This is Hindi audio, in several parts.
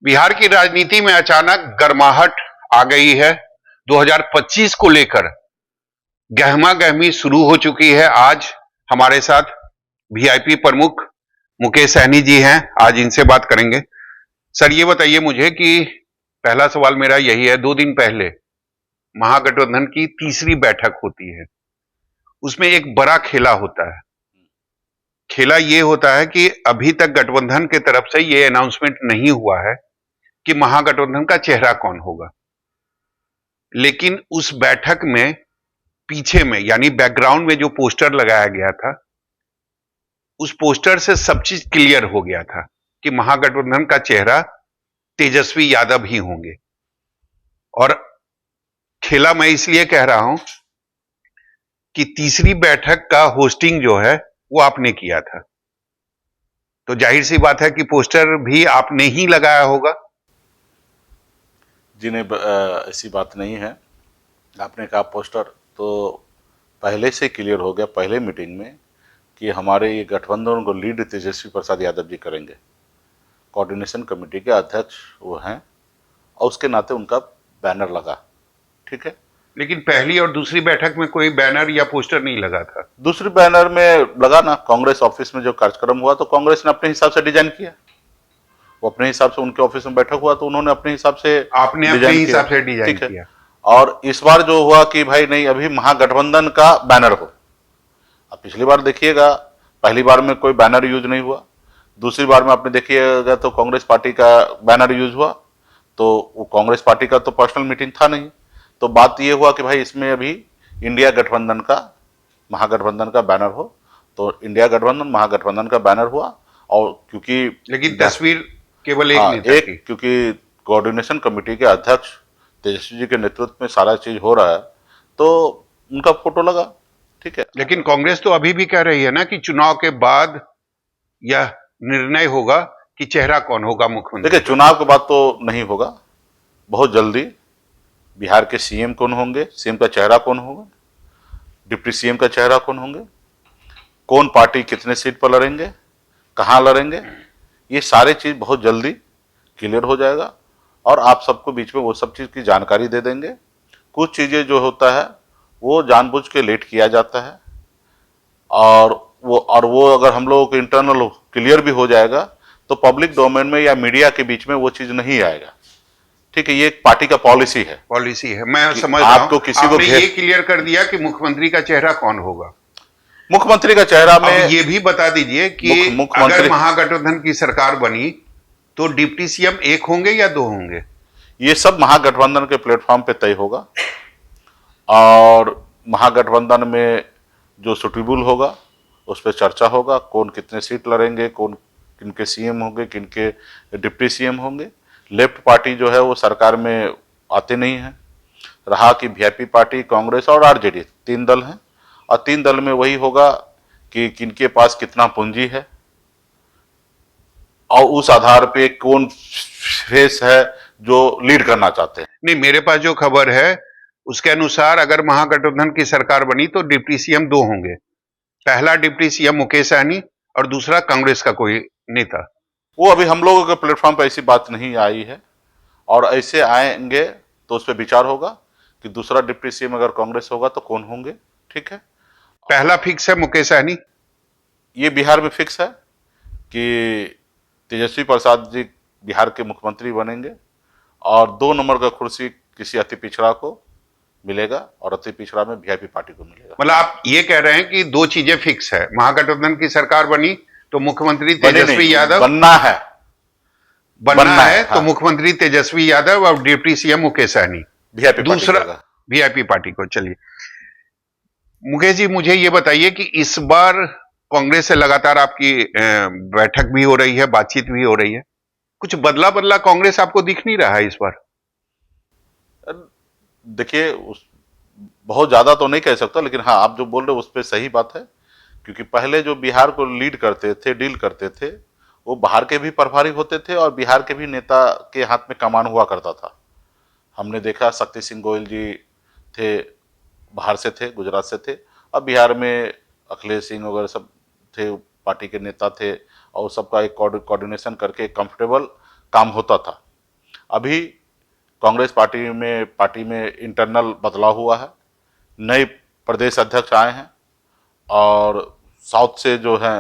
बिहार की राजनीति में अचानक गर्माहट आ गई है। 2025 को लेकर गहमा गहमी शुरू हो चुकी है। आज हमारे साथ वीआईपी प्रमुख मुकेश सहनी जी हैं। आज इनसे बात करेंगे। सर, ये बताइए मुझे कि पहला सवाल मेरा यही है, 2 दिन पहले महागठबंधन की तीसरी बैठक होती है। उसमें एक बड़ा खेला होता है। खेला ये होता है कि अभी तक गठबंधन की तरफ से ये अनाउंसमेंट नहीं हुआ है कि महागठबंधन का चेहरा कौन होगा। लेकिन उस बैठक में पीछे में यानी बैकग्राउंड में जो पोस्टर लगाया गया था, उस पोस्टर से सब चीज क्लियर हो गया था कि महागठबंधन का चेहरा तेजस्वी यादव ही होंगे। और खेला मैं इसलिए कह रहा हूं कि तीसरी बैठक का होस्टिंग जो है वो आपने किया था, तो जाहिर सी बात है कि पोस्टर भी आपने ही लगाया होगा। जी नहीं, ऐसी बात नहीं है। आपने कहा पोस्टर, तो पहले से क्लियर हो गया पहले मीटिंग में कि हमारे ये गठबंधन को लीड तेजस्वी प्रसाद यादव जी करेंगे। कोऑर्डिनेशन कमेटी के अध्यक्ष वो हैं और उसके नाते उनका बैनर लगा। ठीक है, लेकिन पहली और दूसरी बैठक में कोई बैनर या पोस्टर नहीं लगा था। दूसरी बैनर में लगा ना, कांग्रेस ऑफिस में जो कार्यक्रम हुआ तो कांग्रेस ने अपने हिसाब से डिजाइन किया। वो अपने हिसाब से, उनके ऑफिस में बैठक हुआ तो उन्होंने अपने हिसाब से आपने अपने हिसाब से डिजाइन किया। और इस बार जो हुआ कि भाई नहीं, अभी महागठबंधन का बैनर हो। अब पिछली बार देखिएगा, पहली बार में कोई बैनर यूज नहीं हुआ, दूसरी बार में आपने देखिएगा तो कांग्रेस पार्टी का बैनर यूज हुआ। तो वो कांग्रेस पार्टी का तो पर्सनल मीटिंग था नहीं। तो बात ये हुआ कि भाई इसमें अभी इंडिया गठबंधन का, महागठबंधन का बैनर हो। तो इंडिया गठबंधन महागठबंधन का बैनर हुआ। और क्योंकि लेकिन तस्वीर केवल एक नेता की, क्योंकि कोऑर्डिनेशन कमेटी के अध्यक्ष तेजस्वी जी के नेतृत्व में सारा चीज हो रहा है तो उनका फोटो लगा। ठीक है, लेकिन कांग्रेस तो अभी भी कह रही है ना कि चुनाव के बाद यह निर्णय होगा कि चेहरा कौन होगा मुख्यमंत्री। देखिए, चुनाव के बाद तो नहीं होगा, बहुत जल्दी बिहार के सीएम कौन होंगे, सीएम का चेहरा कौन होगा, डिप्टी सीएम का चेहरा कौन होंगे, कौन पार्टी कितने सीट पर लड़ेंगे, कहां लड़ेंगे, ये सारे चीज बहुत जल्दी क्लियर हो जाएगा और आप सबको बीच में वो सब चीज की जानकारी दे देंगे। कुछ चीजें जो होता है वो जानबूझ के लेट किया जाता है और वो अगर हम लोगों को इंटरनल क्लियर भी हो जाएगा तो पब्लिक डोमेन में या मीडिया के बीच में वो चीज नहीं आएगा। ठीक है, ये एक पार्टी का पॉलिसी है। मैं समझ रहा हूं। आपको किसी को आपने ये क्लियर कर दिया कि मुख्यमंत्री का चेहरा कौन होगा। मुख्यमंत्री का चेहरा में ये भी बता दीजिए कि अगर महागठबंधन की सरकार बनी तो डिप्टी सीएम एक होंगे या 2 होंगे। ये सब महागठबंधन के प्लेटफॉर्म पे तय होगा और महागठबंधन में जो सुटेबल होगा उस पर चर्चा होगा। कौन कितने सीट लड़ेंगे, कौन किनके सीएम होंगे, किनके डिप्टी सीएम होंगे। लेफ्ट पार्टी जो है वो सरकार में आते नहीं है। रहा कि वीआईपी पार्टी, कांग्रेस और आरजेडी, 3 दल हैं और 3 दल में वही होगा कि किनके पास कितना पूंजी है और उस आधार पे कौन फेस है जो लीड करना चाहते हैं। नहीं, मेरे पास जो खबर है उसके अनुसार अगर महागठबंधन की सरकार बनी तो डिप्टी सीएम 2 होंगे। पहला डिप्टी सीएम मुकेश सहनी और दूसरा कांग्रेस का कोई नेता। वो अभी हम लोगों के प्लेटफॉर्म पर ऐसी बात नहीं आई है और ऐसे आएंगे तो उस पर विचार होगा कि दूसरा डिप्टी सीएम अगर कांग्रेस होगा तो कौन होंगे। ठीक है, पहला फिक्स है मुकेश सहनी। ये बिहार में फिक्स है कि तेजस्वी प्रसाद जी बिहार के मुख्यमंत्री बनेंगे और 2 नंबर का कुर्सी किसी अति पिछड़ा को मिलेगा और अति पिछड़ा में वीआईपी पार्टी को मिलेगा। मतलब आप ये कह रहे हैं कि 2 चीजें फिक्स है, महागठबंधन की सरकार बनी तो मुख्यमंत्री तेजस्वी यादव बनना है हाँ। तो मुख्यमंत्री तेजस्वी यादव और डिप्टी सीएम मुकेश सहनी, दूसरा वीआईपी पार्टी को। चलिए मुकेश जी, मुझे ये बताइए कि इस बार कांग्रेस से लगातार आपकी बैठक भी हो रही है, बातचीत भी हो रही है, कुछ बदला बदला कांग्रेस आपको दिख नहीं रहा है इस बार। देखिए, बहुत ज्यादा तो नहीं कह सकता, लेकिन हाँ आप जो बोल रहे हो उस पर सही बात है। क्योंकि पहले जो बिहार को लीड करते थे, डील करते थे, वो बाहर के भी प्रभारी होते थे और बिहार के भी नेता के हाथ में कमान हुआ करता था। हमने देखा शक्ति सिंह गोयल जी थे, बाहर से थे, गुजरात से थे, अब बिहार में अखिलेश सिंह वगैरह सब थे, पार्टी के नेता थे और सबका एक कोऑर्डिनेशन करके कंफर्टेबल काम होता था। अभी कांग्रेस पार्टी में इंटरनल बदलाव हुआ है, नए प्रदेश अध्यक्ष आए हैं और साउथ से जो हैं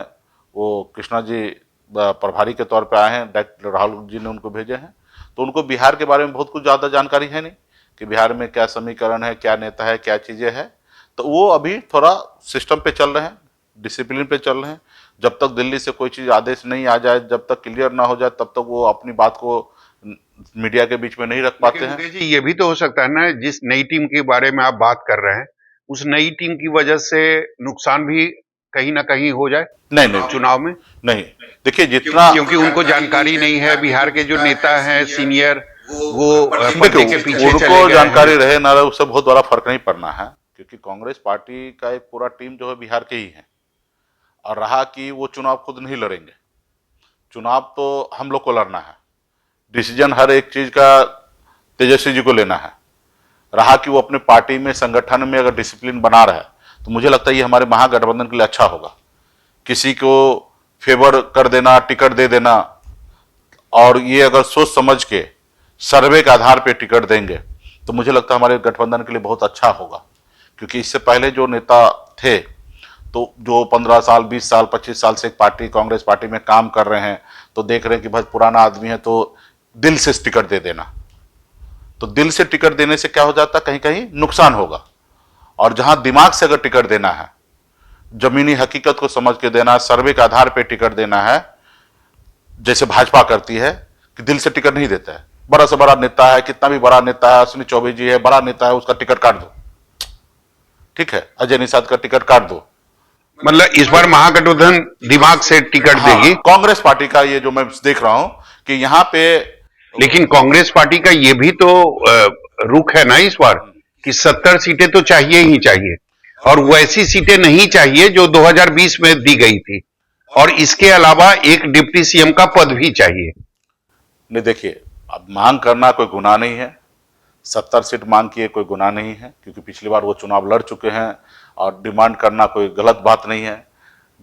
वो कृष्णा जी प्रभारी के तौर पे आए हैं, डायरेक्टर राहुल जी ने उनको भेजे हैं। तो उनको बिहार के बारे में बहुत कुछ ज़्यादा जानकारी है नहीं कि बिहार में क्या समीकरण है, क्या नेता है, क्या चीज़ें हैं। तो वो अभी थोड़ा सिस्टम पे चल रहे हैं, डिसिप्लिन पे चल रहे हैं। जब तक दिल्ली से कोई चीज़ आदेश नहीं आ जाए, जब तक क्लियर ना हो जाए, तब तक वो अपनी बात को मीडिया के बीच में नहीं रख पाते हैं। मुकेश जी, ये भी तो हो सकता है ना, जिस नई टीम के बारे में आप बात कर रहे हैं, उस नई टीम की वजह से नुकसान भी कहीं ना कहीं हो जाए नहीं चुनाव में। नहीं, देखिए जितना, क्योंकि उनको जानकारी नहीं है, बिहार के जो नेता हैं सीनियर, वो पर्दे के पीछे चले उनको गए जानकारी हैं। रहे ना रहे उससे बहुत बड़ा फर्क नहीं पड़ना है, क्योंकि कांग्रेस पार्टी का एक पूरा टीम जो है बिहार के ही है। और रहा कि वो चुनाव खुद नहीं लड़ेंगे, चुनाव तो हम लोग को लड़ना है, डिसीजन हर एक चीज का तेजस्वी जी को लेना है। रहा कि वो अपने पार्टी में, संगठन में अगर डिसिप्लिन बना रहा है, तो मुझे लगता है ये हमारे महागठबंधन के लिए अच्छा होगा। किसी को फेवर कर देना, टिकट दे देना, और ये अगर सोच समझ के सर्वे के आधार पे टिकट देंगे, तो मुझे लगता है हमारे गठबंधन के लिए बहुत अच्छा होगा। क्योंकि इससे पहले जो नेता थे, तो जो 15 साल, 20 साल, 25 साल से एक पार्टी, कांग्रेस पार्टी में काम कर रहे हैं, तो देख रहे हैं कि भाई पुराना आदमी है तो दिल से टिकट दे देना। तो दिल से टिकट देने से क्या हो जाता है, कहीं कहीं नुकसान होगा। और जहां दिमाग से अगर टिकट देना है, जमीनी हकीकत को समझ के देना, सर्वे के आधार पर टिकट देना है, जैसे भाजपा करती है कि दिल से टिकट नहीं देता है। बड़ा से बड़ा नेता है, कितना भी बड़ा नेता है, अश्विनी चौबे जी है, बड़ा नेता है, उसका टिकट काट दो, ठीक है, अजय निषाद का टिकट काट दो। मतलब इस बार महागठबंधन दिमाग से टिकट देगी। कांग्रेस पार्टी का ये जो मैं देख रहा हूं कि यहाँ पे, लेकिन कांग्रेस पार्टी का ये भी तो रुख है ना इस बार कि 70 सीटें तो चाहिए ही चाहिए, और वैसी सीटें नहीं चाहिए जो 2020 में दी गई थी, और इसके अलावा एक डिप्टी सीएम का पद भी चाहिए। नहीं देखिए, अब मांग करना कोई गुनाह नहीं है, 70 सीट मांग की कोई गुनाह नहीं है, क्योंकि पिछली बार वो चुनाव लड़ चुके हैं, और डिमांड करना कोई गलत बात नहीं है।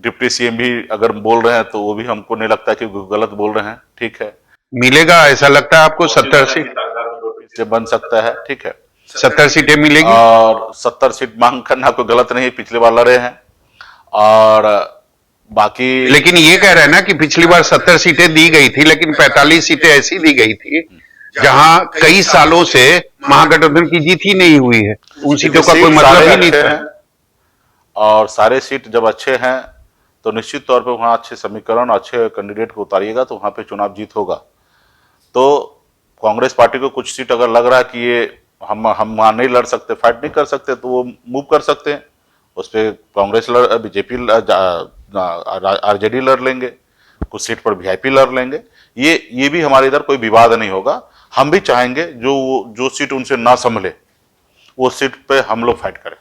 डिप्टी सीएम भी अगर बोल रहे हैं तो वो भी हमको नहीं लगता कि गलत बोल रहे हैं, ठीक है। मिलेगा ऐसा लगता है आपको 70 सीट से बन सकता है, ठीक है, 70 सीटें मिलेगी। और 70 सीट मांग करना कोई गलत नहीं है, पिछली बार लड़े हैं। और बाकी, लेकिन ये कह रहे हैं ना कि पिछली बार 70 सीटें दी गई थी, लेकिन 45 सीटें ऐसी दी गई थी जहां कई सालों से महागठबंधन की जीत ही नहीं हुई है, उन सीटों का कोई मतलब ही नहीं था। और सारे सीट जब अच्छे हैं तो निश्चित तौर पे वहां अच्छे समीकरण, अच्छे कैंडिडेट को उतारिएगा तो वहां पे चुनाव जीत होगा। तो कांग्रेस पार्टी को कुछ सीट अगर लग रहा है कि ये हम वहां नहीं लड़ सकते, फाइट नहीं कर सकते, तो वो मूव कर सकते हैं, उस पर कांग्रेस बीजेपी आरजेडी लड़ लेंगे, कुछ सीट पर वीआईपी लड़ लेंगे। ये भी हमारे इधर कोई विवाद नहीं होगा। हम भी चाहेंगे जो सीट उनसे ना संभले वो सीट पे हम लोग फाइट करें,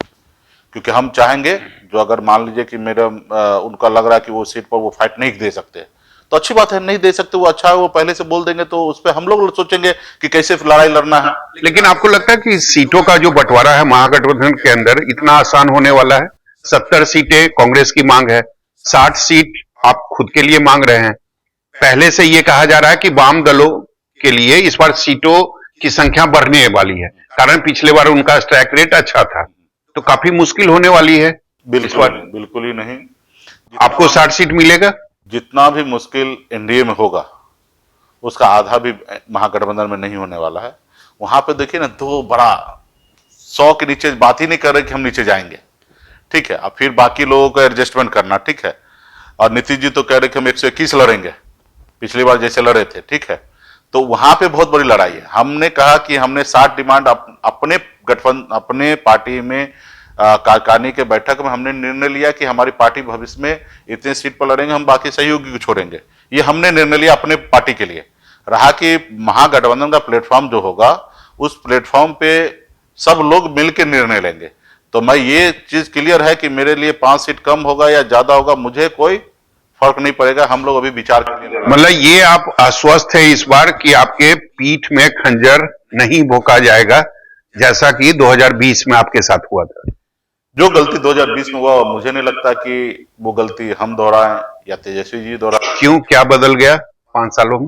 क्योंकि हम चाहेंगे जो, अगर मान लीजिए कि उनका लग रहा है कि वो सीट पर वो फाइट नहीं दे सकते, तो अच्छी बात है, नहीं दे सकते, वो अच्छा है, वो पहले से बोल देंगे, तो उस पर हम लोग सोचेंगे कि कैसे लड़ाई लड़ना है। लेकिन आपको लगता है कि सीटों का जो बंटवारा है महागठबंधन के अंदर इतना आसान होने वाला है? 70 सीटें कांग्रेस की मांग है, 60 सीट आप खुद के लिए मांग रहे हैं। पहले से यह कहा जा रहा है कि वाम दलों के लिए इस बार सीटों की संख्या बढ़ने वाली है, कारण पिछले बार उनका स्ट्राइक रेट अच्छा था, तो काफी मुश्किल होने वाली है इस बार। बिल्कुल ही नहीं। आपको 60 सीट मिलेगा? जितना भी मुश्किल एनडीए में होगा उसका आधा भी महागठबंधन में नहीं होने वाला है। वहां पे देखिए ना, दो बड़ा 100 के नीचे बात ही नहीं कर रहे कि हम नीचे जाएंगे, ठीक है। अब फिर बाकी लोगों को एडजस्टमेंट करना, ठीक है। और नीतीश जी तो कह रहे कि हम 121 लड़ेंगे, पिछली बार जैसे लड़े थे, ठीक है। तो वहां पे बहुत बड़ी लड़ाई है। हमने कहा कि हमने 60 डिमांड अपने गठबंधन, अपने पार्टी में कार्यकारिणी के बैठक में हमने निर्णय लिया कि हमारी पार्टी भविष्य में इतने सीट पर लड़ेंगे, हम बाकी सहयोगी को छोड़ेंगे। ये हमने निर्णय लिया अपने पार्टी के लिए। रहा कि महागठबंधन का प्लेटफॉर्म जो होगा, उस प्लेटफॉर्म पे सब लोग मिलकर निर्णय लेंगे। तो मैं, ये चीज क्लियर है कि मेरे लिए 5 सीट कम होगा या ज्यादा होगा, मुझे कोई फर्क नहीं पड़ेगा। हम लोग अभी विचार करेंगे। मतलब ये आप आश्वस्त है इस बार कि आपके पीठ में खंजर नहीं भोंका जाएगा, जैसा कि 2020 में आपके साथ हुआ था? जो गलती 2020 में हुआ, मुझे नहीं लगता कि वो गलती हम दोहराएं या तेजस्वी जी दोहराएं। क्यों, क्या बदल गया 5 सालों में?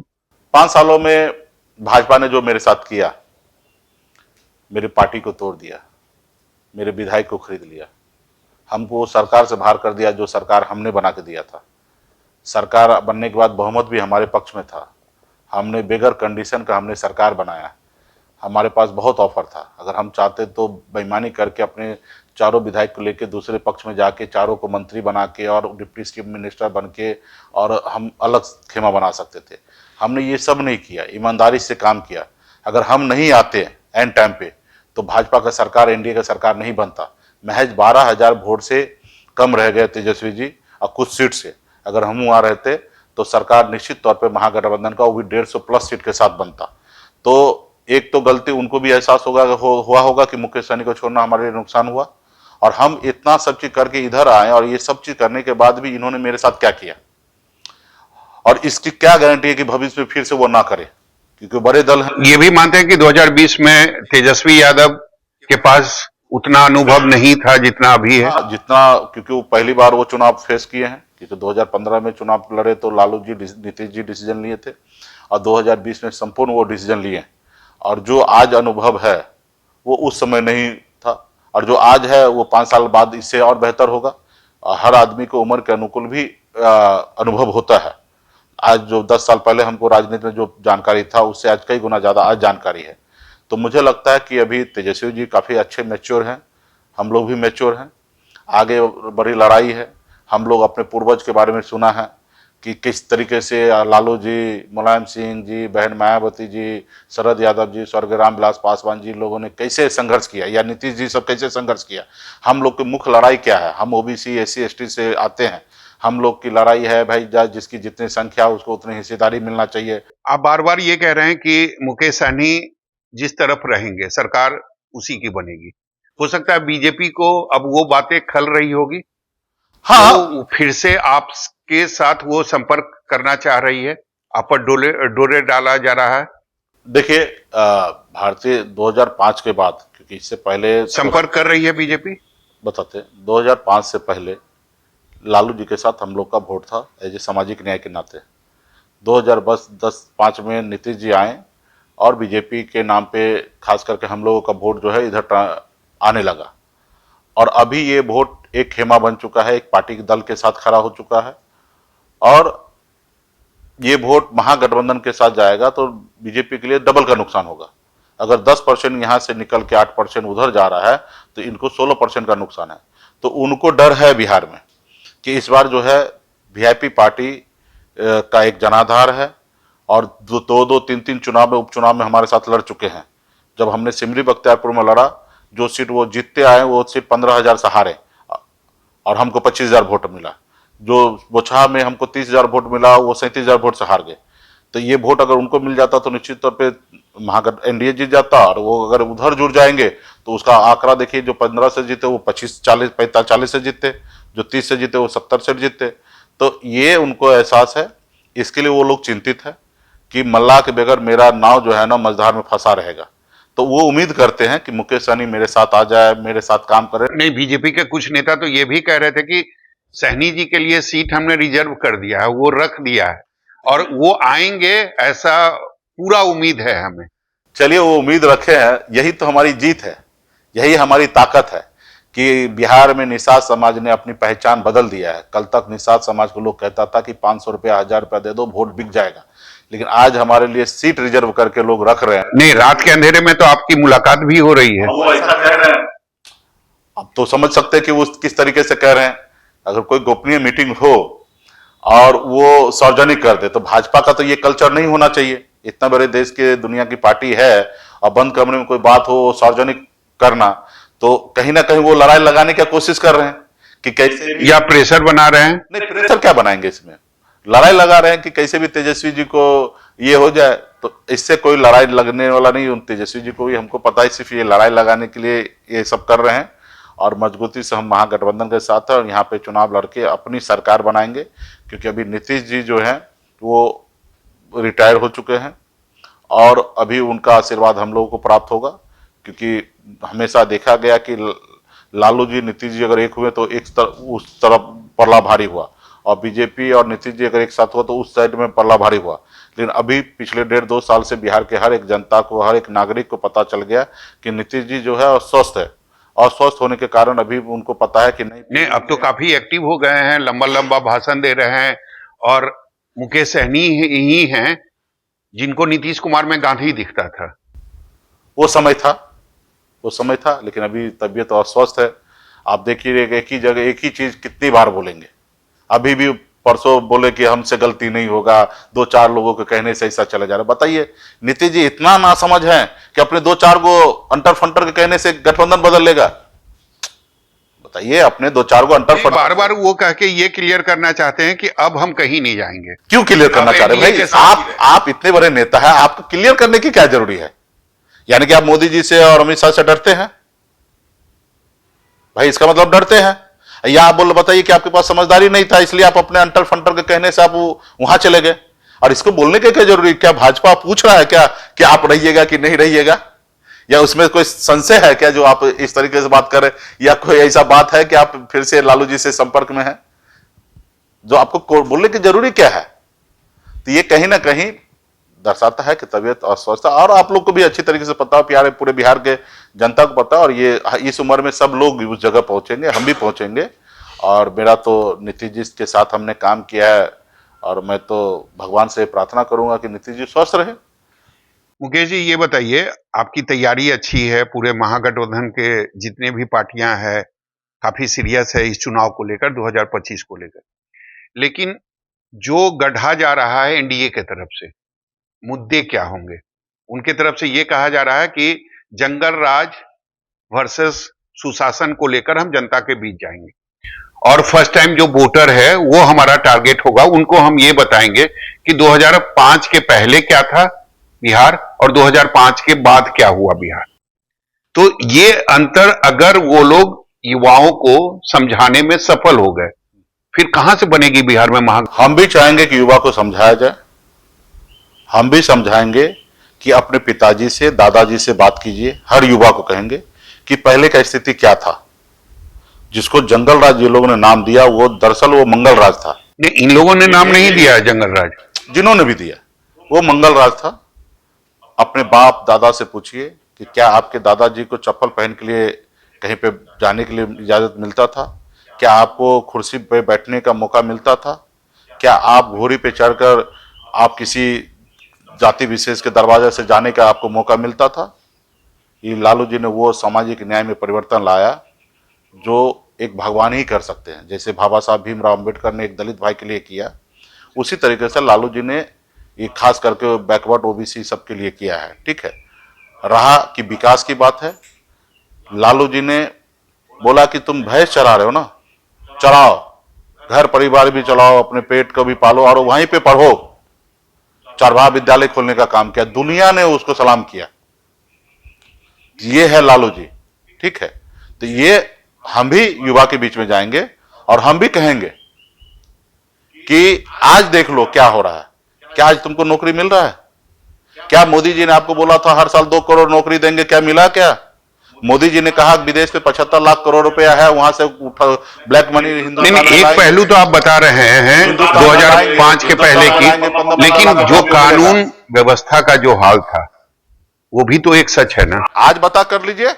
5 सालों में भाजपा ने जो मेरे साथ किया, मेरी पार्टी को तोड़ दिया, मेरे विधायक को खरीद लिया, हमको सरकार से बाहर कर दिया, जो सरकार हमने बना के दिया था। सरकार बनने के बाद बहुमत भी हमारे पक्ष में था, हमने बेगर कंडीशन का हमने सरकार बनाया। हमारे पास बहुत ऑफर था, अगर हम चाहते तो बेईमानी करके अपने चारों विधायक को लेके दूसरे पक्ष में जाके चारों को मंत्री बना के और डिप्टी चीफ मिनिस्टर बन के और हम अलग खेमा बना सकते थे। हमने ये सब नहीं किया, ईमानदारी से काम किया। अगर हम नहीं आते एंड टाइम पे तो भाजपा का सरकार, एनडीए का सरकार नहीं बनता। महज 12,000 वोट से कम रह गए तेजस्वी जी और कुछ सीट से। अगर हम वहाँ रहते तो सरकार निश्चित तौर पे महागठबंधन का, वो भी 150 प्लस सीट के साथ बनता। तो एक तो गलती उनको भी एहसास हुआ होगा कि मुकेश सहनी को छोड़ना हमारे लिए नुकसान हुआ, और हम इतना सब चीज करके इधर आए और ये सब चीज करने के बाद भी इन्होंने मेरे साथ क्या किया, और इसकी क्या गारंटी है कि भविष्य में फिर से वो ना करे, क्योंकि बड़े दल हैं। ये भी मानते हैं कि 2020 में तेजस्वी यादव के पास उतना अनुभव नहीं था जितना अभी है। हाँ, जितना, क्योंकि वो पहली बार वो चुनाव फेस किए हैं, क्योंकि 2015 में चुनाव लड़े तो लालू जी, नीतीश जी डिसीजन लिए थे, और 2020 में संपूर्ण वो डिसीजन लिए, और जो आज अनुभव है वो उस समय नहीं था, और जो आज है वो 5 साल बाद इससे और बेहतर होगा। हर आदमी को उम्र के अनुकूल भी अनुभव होता है। आज जो 10 साल पहले हमको राजनीति में जो जानकारी था उससे आज कई गुना ज्यादा आज जानकारी है। तो मुझे लगता है कि अभी तेजस्वी जी काफी अच्छे मैच्योर हैं, हम लोग भी मैच्योर हैं, आगे बड़ी लड़ाई है। हम लोग अपने पूर्वज के बारे में सुना है कि किस तरीके से लालू जी, मुलायम सिंह जी, बहन मायावती जी, शरद यादव जी, स्वर्गीय रामविलास पासवान जी लोगों ने कैसे संघर्ष किया, या नीतीश जी सब कैसे संघर्ष किया। हम लोग की मुख्य लड़ाई क्या है, हम ओबीसी एससी एसटी से आते हैं, हम लोग की लड़ाई है भाई जिसकी जितनी संख्या उसको उतनी हिस्सेदारी मिलना चाहिए। आप बार बार ये कह रहे हैं कि मुकेश सहनी जिस तरफ रहेंगे सरकार उसी की बनेगी। हो सकता है बीजेपी को अब वो बातें खल रही होगी, हाँ, तो फिर से आपके साथ वो संपर्क करना चाह रही है, आप पर डोरे डाला जा रहा है। देखिए भारतीय 2005 के बाद, क्योंकि इससे पहले संपर्क कर रही है बीजेपी। बताते 2005 से पहले लालू जी के साथ हम लोग का वोट था एज ए सामाजिक न्याय के नाते। 2010-5 में नीतीश जी आए और बीजेपी के नाम पे खास करके हम लोगों का वोट जो है इधर आने लगा, और अभी ये वोट एक खेमा बन चुका है, एक पार्टी के दल के साथ खड़ा हो चुका है, और ये वोट महागठबंधन के साथ जाएगा तो बीजेपी के लिए डबल का नुकसान होगा। अगर 10% यहां से निकल के 8% उधर जा रहा है तो इनको 16% का नुकसान है। तो उनको डर है बिहार में कि इस बार जो है वीआईपी पार्टी का एक जनाधार है, और 2-3 चुनाव में, उपचुनाव में हमारे साथ लड़ चुके हैं। जब हमने सिमरी बख्तियारपुर में लड़ा, जो सीट वो जीतते आए वो सीट 15,000 से हारे, और हमको 25,000 वोट मिला। जो बोछा में हमको 30,000 वोट मिला, वो 37,000 वोट से हार गए। तो ये वोट अगर उनको मिल जाता तो निश्चित तौर पे महागठ एनडीए जीत जाता, और वो अगर उधर जुड़ जाएंगे तो उसका आंकड़ा देखिए, जो 15 से जीते वो 25-40 से जीते, जो 30 से जीते वो 70 से जीते। तो ये उनको एहसास है, इसके लिए वो लोग चिंतित है कि मल्लाह के बगैर मेरा नाव जो है ना मझधार में फंसा रहेगा। तो वो उम्मीद करते हैं कि मुकेश सहनी मेरे साथ आ जाए, मेरे साथ काम करे। नहीं, बीजेपी के कुछ नेता तो ये भी कह रहे थे कि सहनी जी के लिए सीट हमने रिजर्व कर दिया है, वो रख दिया है, और वो आएंगे, ऐसा पूरा उम्मीद है हमें। चलिए, वो उम्मीद रखे हैं, यही तो हमारी जीत है, यही हमारी ताकत है कि बिहार में निषाद समाज ने अपनी पहचान बदल दिया है। कल तक निषाद समाज को लोग कहता था कि 500 रुपया 1000 रुपया दे दो वोट बिक जाएगा, लेकिन आज हमारे लिए सीट रिजर्व करके लोग रख रहे हैं। नहीं, रात के अंधेरे में तो आपकी मुलाकात भी हो रही है। वो ऐसा कह रहे हैं, अब तो समझ सकते हैं कि वो किस तरीके से कह रहे हैं। अगर कोई गोपनीय मीटिंग हो और वो सार्वजनिक कर दे, तो भाजपा का तो ये कल्चर नहीं होना चाहिए। इतना बड़े देश के दुनिया की पार्टी है और बंद कमरे में कोई बात हो सार्वजनिक करना, तो कहीं ना कहीं वो लड़ाई लगाने की कोशिश कर रहे हैं कि कैसे, या प्रेशर बना रहे हैं। नहीं, प्रेशर क्या बनाएंगे, इसमें लड़ाई लगा रहे हैं कि कैसे भी तेजस्वी जी को ये हो जाए। तो इससे कोई लड़ाई लगने वाला नहीं। तेजस्वी जी को भी हमको पता है, सिर्फ ये लड़ाई लगाने के लिए ये सब कर रहे हैं, और मजबूती से हम महागठबंधन के साथ है और यहाँ पे चुनाव लड़के अपनी सरकार बनाएंगे। क्योंकि अभी नीतीश जी जो हैं वो रिटायर हो चुके हैं, और अभी उनका आशीर्वाद हम लोगों को प्राप्त होगा, क्योंकि हमेशा देखा गया कि लालू जी नीतीश जी अगर एक हुए तो उस तरफ पड़ला भारी हुआ, और बीजेपी और नीतीश जी अगर एक साथ हुआ तो उस साइड में पल्ला भारी हुआ। लेकिन अभी पिछले 1.5-2 साल से बिहार के हर एक जनता को, हर एक नागरिक को पता चल गया कि नीतीश जी जो है अस्वस्थ है, और स्वस्थ होने के कारण अभी उनको पता है कि नहीं, अब तो काफी एक्टिव हो गए हैं, लंबा लंबा भाषण दे रहे हैं, और मुकेश सहनी ही हैं जिनको नीतीश कुमार में गांधी दिखता था। वो समय था, लेकिन अभी तबीयत अस्वस्थ है। आप देखिए एक ही जगह एक ही चीज कितनी बार बोलेंगे। अभी भी परसों बोले कि हमसे गलती नहीं होगा, 2-4 लोगों के कहने से ऐसा चला जा रहा है। बताइए, नीतीश जी इतना नासमझ हैं कि अपने 2-4 को अंटर फंटर के कहने से गठबंधन बदल लेगा? बताइए, अपने 2-4 को अंटर फंटर बार बार वो कह के ये क्लियर करना चाहते हैं कि अब हम कहीं नहीं जाएंगे। क्यों क्लियर करना चाह रहे हैं भाई? आप इतने बड़े नेता हैं, आपको क्लियर करने की क्या जरूरी है? यानी कि आप मोदी जी से और अमित शाह से डरते हैं भाई? इसका मतलब डरते हैं, या आप बताइए कि आपके पास समझदारी नहीं था इसलिए आप अपने अंटर फंटर के कहने से आप वहां चले गए? और इसको बोलने के क्या जरूरी? क्या भाजपा पूछ रहा है क्या कि आप रहिएगा कि नहीं रहिएगा? या उसमें कोई संशय है क्या जो आप इस तरीके से बात करें? या कोई ऐसा बात है कि आप फिर से लालू जी से संपर्क में हैं जो आपको बोलने की जरूरी क्या है? तो ये कहीं ना कहीं दर्शाता है कि तबीयत अस्वस्थ है, और आप लोग को भी अच्छी तरीके से पता है, पूरे बिहार के जनता को पता है, और ये इस उम्र में सब लोग उस जगह पहुंचेंगे, हम भी पहुंचेंगे। और मेरा तो नीतीश जी के साथ हमने काम किया है, और मैं तो भगवान से प्रार्थना करूंगा कि नीतीश जी स्वस्थ रहे। मुकेश जी, ये बताइए, आपकी तैयारी अच्छी है, पूरे महागठबंधन के जितने भी पार्टियां हैं काफी सीरियस है इस चुनाव को लेकर, 2025 को लेकर, लेकिन जो गढ़ा जा रहा है एनडीए के तरफ से, मुद्दे क्या होंगे? उनके तरफ से यह कहा जा रहा है कि जंगल राज वर्सेस सुशासन को लेकर हम जनता के बीच जाएंगे, और फर्स्ट टाइम जो वोटर है वो हमारा टारगेट होगा। उनको हम ये बताएंगे कि 2005 के पहले क्या था बिहार और 2005 के बाद क्या हुआ बिहार। तो ये अंतर अगर वो लोग युवाओं को समझाने में सफल हो गए, फिर कहां से बनेगी बिहार में हम भी चाहेंगे कि युवा को समझाया जाए। हम भी समझाएंगे कि अपने पिताजी से, दादाजी से बात कीजिए। हर युवा को कहेंगे कि पहले का स्थिति क्या था। जिसको जंगल राज ये लोगों ने नाम दिया, वो दरअसल वो मंगल राज था। नहीं, इन लोगों ने नाम नहीं दिया जंगल राज, जिन्होंने भी दिया वो मंगल राज था। अपने बाप दादा से पूछिए कि क्या आपके दादाजी को चप्पल पहन के लिए कहीं पे जाने के लिए इजाजत मिलता था? क्या आपको कुर्सी पे बैठने का मौका मिलता था? क्या आप घोड़ी पे चढ़कर आप किसी जाति विशेष के दरवाजे से जाने का आपको मौका मिलता था? ये लालू जी ने वो सामाजिक न्याय में परिवर्तन लाया जो एक भगवान ही कर सकते हैं। जैसे बाबा साहब भीमराव अंबेडकर ने एक दलित भाई के लिए किया, उसी तरीके से लालू जी ने ये खास करके बैकवर्ड ओबीसी सबके लिए किया है। ठीक है, रहा कि विकास की बात है, लालू जी ने बोला कि तुम भैंस चरा रहे हो ना, चराओ, घर परिवार भी चलाओ, अपने पेट को भी पालो और वहीं पे पढ़ो। चरवाहा विद्यालय खोलने का काम किया, दुनिया ने उसको सलाम किया। ये है लालू जी। ठीक है, तो ये हम भी युवा के बीच में जाएंगे और हम भी कहेंगे कि आज देख लो क्या हो रहा है। क्या आज तुमको नौकरी मिल रहा है? क्या मोदी जी ने आपको बोला था हर साल 2 करोड़ नौकरी देंगे, क्या मिला? क्या मोदी जी ने कहा विदेश में 75 लाख करोड़ रुपया है, वहां से ब्लैक मनी हिंदुस्तान नहीं, एक पहलू तो आप बता रहे हैं 2005 के पहले की, लेकिन जो कानून व्यवस्था का जो हाल था वो भी तो एक सच है ना। आज बता कर लीजिए,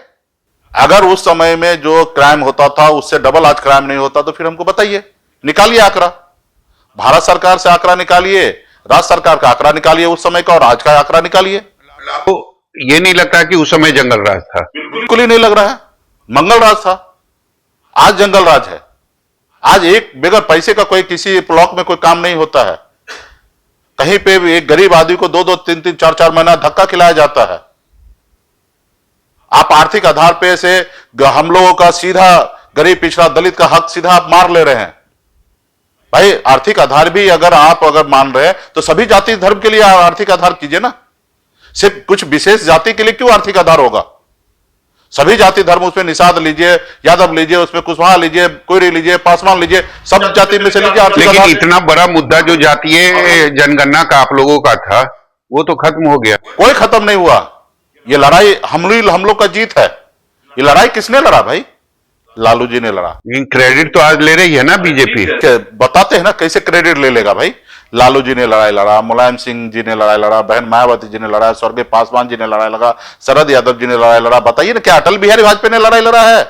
अगर उस समय में जो क्राइम होता था उससे डबल आज क्राइम नहीं होता तो फिर हमको बताइए, निकालिए आंकड़ा। भारत सरकार से आंकड़ा निकालिए, राज्य सरकार का आंकड़ा निकालिए उस समय का, और आज का आंकड़ा निकालिए। तो ये नहीं लगता कि उस समय जंगल राज था? बिल्कुल ही नहीं लग रहा है, मंगल राज था। आज जंगल राज है। आज एक बगैर पैसे का कोई किसी ब्लॉक में कोई काम नहीं होता है। कहीं पे भी एक गरीब आदमी को 2-2, 3-3, 4-4 महीना धक्का खिलाया जाता है। आप आर्थिक आधार पे से हम लोगों का सीधा गरीब पिछड़ा दलित का हक सीधा आप मार ले रहे हैं। भाई आर्थिक आधार भी अगर मान रहे हैं तो सभी जाति धर्म के लिए आर्थिक आधार कीजिए ना। सिर्फ कुछ विशेष जाति के लिए क्यों आर्थिक आधार होगा? सभी जाति धर्म उसमें निषाद लीजिए, यादव लीजिए, उसमें कुशवाहा लीजिए, कोयरी लीजिए, पासवान लीजिए, सब जाति में से लीजिए आर्थिक लेकिन आधार। इतना बड़ा मुद्दा जो जातीय जनगणना का आप लोगों का था वो तो खत्म हो गया। कोई खत्म नहीं हुआ। ये लड़ाई हम लोग का जीत है। ये लड़ाई किसने लड़ा भाई? लालू जी ने लड़ा। लेकिन क्रेडिट तो आज ले रही है ना बीजेपी। बताते हैं ना कैसे क्रेडिट ले लेगा भाई। लालू जी ने लड़ाई लड़ा, मुलायम सिंह जी ने लड़ाई लड़ा, बहन मायावती जी ने लड़ा, स्वर्गीय पासवान जी ने लड़ाई लड़ा, शरद यादव जी ने लड़ाई लड़ा। बताइए ना क्या अटल बिहारी वाजपेयी ने लड़ाई लड़ा है?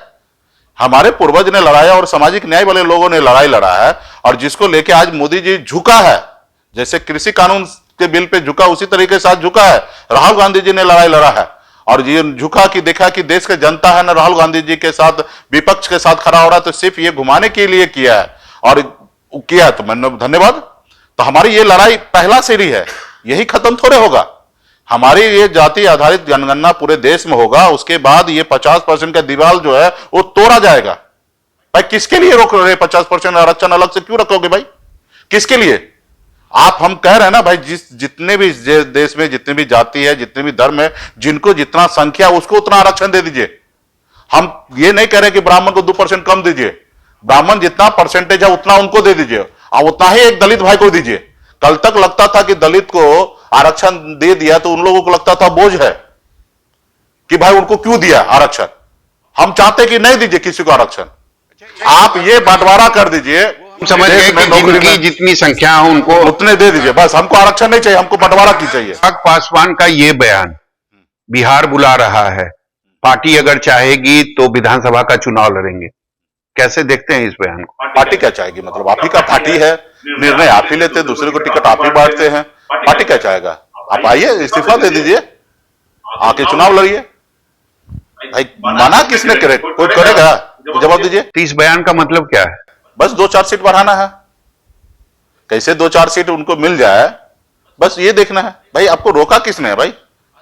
हमारे पूर्वज ने लड़ाया और सामाजिक न्याय वाले लोगों ने लड़ाई लड़ा है। और जिसको लेके आज मोदी जी झुका है, जैसे कृषि कानून के बिल पे झुका उसी तरीके से आज झुका है। राहुल गांधी जी ने लड़ाई लड़ा है और ये झुका कि देखा कि देश की जनता है ना राहुल गांधी जी के साथ, विपक्ष के साथ खड़ा हो रहा है, तो सिर्फ ये घुमाने के लिए किया है और किया है। तो मैंने धन्यवाद। तो हमारी ये लड़ाई पहला सीढ़ी है, यही खत्म थोड़े होगा। हमारी ये जाति आधारित जनगणना पूरे देश में होगा, उसके बाद ये 50% का दीवार जो है वो तोड़ा जाएगा। भाई किसके लिए रोक रहे 50% आरक्षण अलग से क्यों रखोगे भाई? किसके लिए? आप हम कह रहे हैं ना भाई, जितने भी देश में जितनी भी जाति है, जितने भी धर्म है, जिनको जितना संख्या उसको उतना आरक्षण दे दीजिए। हम ये नहीं कह रहे कि ब्राह्मण को 2% कम दीजिए, ब्राह्मण जितना परसेंटेज है उतना उनको दे दीजिए और उतना ही एक दलित भाई को दीजिए। कल तक लगता था कि दलित को आरक्षण दे दिया तो उन लोगों को लगता था बोझ है कि भाई उनको क्यों दिया आरक्षण। हम चाहते कि नहीं दीजिए किसी को आरक्षण, आप ये बंटवारा कर दीजिए। समझ गए कि जिनकी जितनी संख्या है उनको उतने दे दीजिए, बस हमको आरक्षण नहीं चाहिए, हमको बंटवारा की चाहिए। पासवान का ये बयान, बिहार बुला रहा है, पार्टी अगर चाहेगी तो विधानसभा का चुनाव लड़ेंगे, कैसे देखते हैं इस बयान को? पार्टी क्या चाहेगी? मतलब आप ही का पार्टी है, निर्णय आप ही लेते हैं, दूसरे को टिकट आप ही बांटते हैं। पार्टी क्या चाहेगा? आप आइए, इस्तीफा दे दीजिए, आके चुनाव लड़िए। भाई माना किसने करे? कोई करेगा? जवाब दीजिए। तो इस बयान का मतलब क्या है? बस 2-4 सीट बढ़ाना है, कैसे 2-4 सीट उनको मिल जाए, बस ये देखना है। भाई आपको रोका किसने है भाई?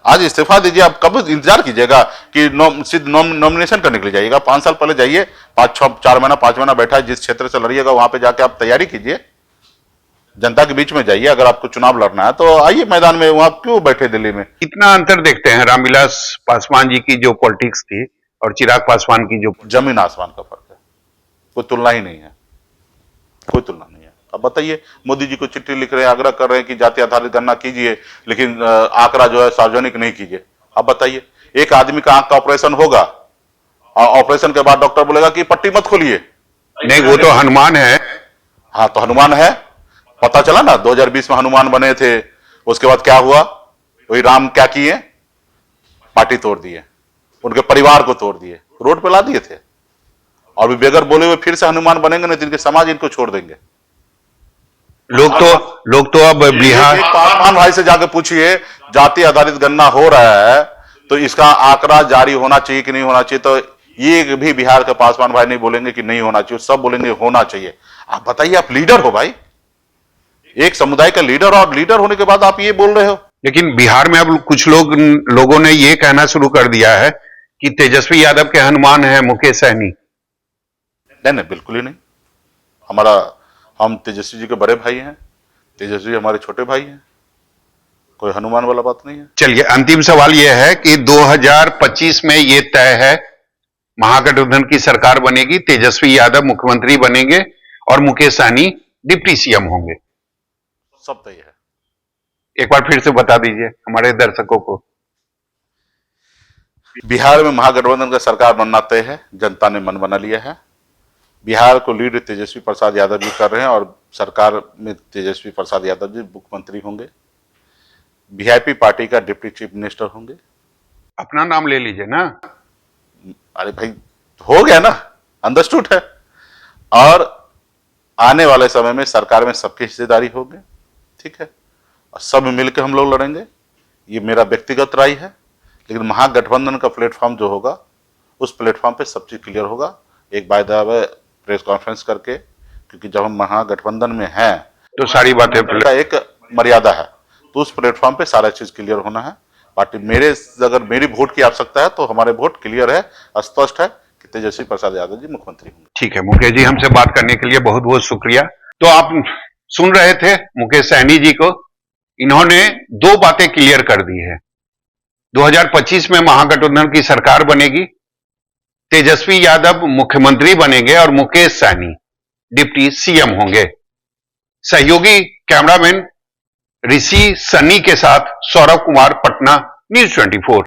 आज इस्तीफा दीजिए। आप कब इंतजार कीजिएगा कि नॉमिनेशन करने के लिए जाइएगा? 5 साल पहले जाइए, 4 महीना 5 महीना बैठा है, जिस क्षेत्र से लड़िएगा वहां पे जाके आप तैयारी कीजिए, जनता के बीच में जाइए। अगर आपको चुनाव लड़ना है तो आइए मैदान में, वहां क्यों बैठे दिल्ली में? कितना अंतर देखते हैं रामविलास पासवान जी की जो पॉलिटिक्स थी और चिराग पासवान की जो? जमीन आसमान का फर्क है, कोई तुलना ही नहीं है, कोई तुलना नहीं है। अब बताइए, मोदी जी को चिट्ठी लिख रहे हैं, आग्रह कर रहे हैं कि जाति आधारित गणना कीजिए, लेकिन आंकड़ा जो है सार्वजनिक नहीं कीजिए। अब बताइए, एक आदमी का आंख का ऑपरेशन होगा और ऑपरेशन के बाद डॉक्टर बोलेगा कि पट्टी मत खोलिए। नहीं, वो तो हनुमान है। हाँ तो हनुमान है, पता चला ना 2020 में हनुमान बने थे, उसके बाद क्या हुआ? वही राम क्या किए? पार्टी तोड़ दिए, उनके परिवार को तोड़ दिए, रोड पे ला दिए थे। और भी बेगर बोले हुए फिर से हनुमान बनेंगे, नहीं तो इनके समाज इनको छोड़ देंगे। लोग तो अब बिहार पासवान भाई से जाके पूछिए, जाति आधारित गणना हो रहा है तो इसका आंकड़ा जारी होना चाहिए कि नहीं होना चाहिए, तो ये भी बिहार के पासवान भाई नहीं बोलेंगे कि नहीं होना चाहिए, सब बोलेंगे होना चाहिए। आप बताइए, आप लीडर हो भाई, एक समुदाय का लीडर, और लीडर होने के बाद आप ये बोल रहे हो। लेकिन बिहार में अब कुछ लोगों ने ये कहना शुरू कर दिया है कि तेजस्वी यादव के हनुमान है मुकेश सहनी। नहीं, बिल्कुल ही नहीं। हम तेजस्वी जी के बड़े भाई हैं, तेजस्वी हमारे छोटे भाई हैं, कोई हनुमान वाला बात नहीं है। चलिए, अंतिम सवाल यह है कि 2025 में ये तय है, महागठबंधन की सरकार बनेगी, तेजस्वी यादव मुख्यमंत्री बनेंगे और मुकेश सहनी डिप्टी सीएम होंगे। सब तय है। एक बार फिर से बता दीजिए हमारे दर्शकों को। बिहार में महागठबंधन का सरकार बनना तय है, जनता ने मन बना लिया है। बिहार को लीड तेजस्वी प्रसाद यादव जी कर रहे हैं और सरकार में तेजस्वी प्रसाद यादव जी मुख्यमंत्री होंगे, वीआईपी पार्टी का डिप्टी चीफ मिनिस्टर होंगे। अपना नाम ले लीजिए ना। अरे भाई हो गया ना, अंडरस्टूड है। और आने वाले समय में सरकार में सबकी हिस्सेदारी होगी, ठीक है, और सब मिलकर हम लोग लड़ेंगे। ये मेरा व्यक्तिगत राय है, लेकिन महागठबंधन का प्लेटफॉर्म जो होगा उस प्लेटफॉर्म पे सब चीज क्लियर होगा, एक by the way press conference करके, क्योंकि जब हम महागठबंधन में हैं तो सारी बातें एक मर्यादा है, तो उस प्लेटफॉर्म पे सारा चीज क्लियर होना है। पार्टी अगर मेरी वोट की आवश्यकता है तो हमारे वोट क्लियर है, स्पष्ट है कि तेजस्वी प्रसाद यादव जी मुख्यमंत्री होंगे। ठीक है मुकेश जी, हमसे बात करने के लिए बहुत बहुत शुक्रिया। तो आप सुन रहे थे मुकेश सहनी जी को, इन्होंने 2 बातें क्लियर कर दी है। 2025 में महागठबंधन की सरकार बनेगी, तेजस्वी यादव मुख्यमंत्री बनेंगे और मुकेश सहनी डिप्टी सीएम होंगे। सहयोगी कैमरामैन ऋषि सन्नी के साथ सौरभ कुमार, पटना, न्यूज़ 24।